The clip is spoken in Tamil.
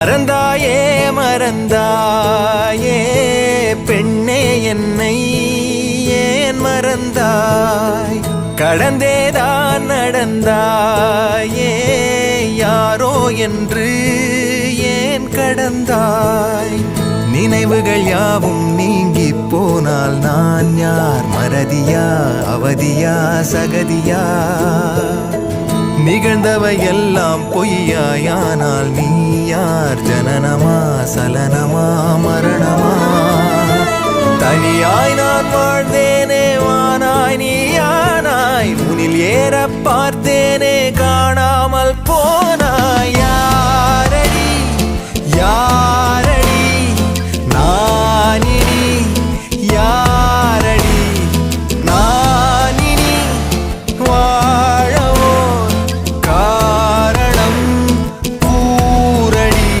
மறந்தாயே மறந்தாயே பெண்ணே என்னை ஏன் மறந்தாய்? கடந்தேதான் நடந்தாயே யாரோ என்று ஏன் கடந்தாய்? நினைவுகள் யாவும் நீங்கி போனால் நான் யார்? மறதியா அவதியா சகதியா? நிகழ்ந்தவை எல்லாம் பொய்யாயானால் நீ யார்? ஜனனமா சலனமா மரணமா? தனியாய் நான் வாழ்ந்தேனே வானாய் நீயானாய், உனில் ஏற பார்த்தேனே காணா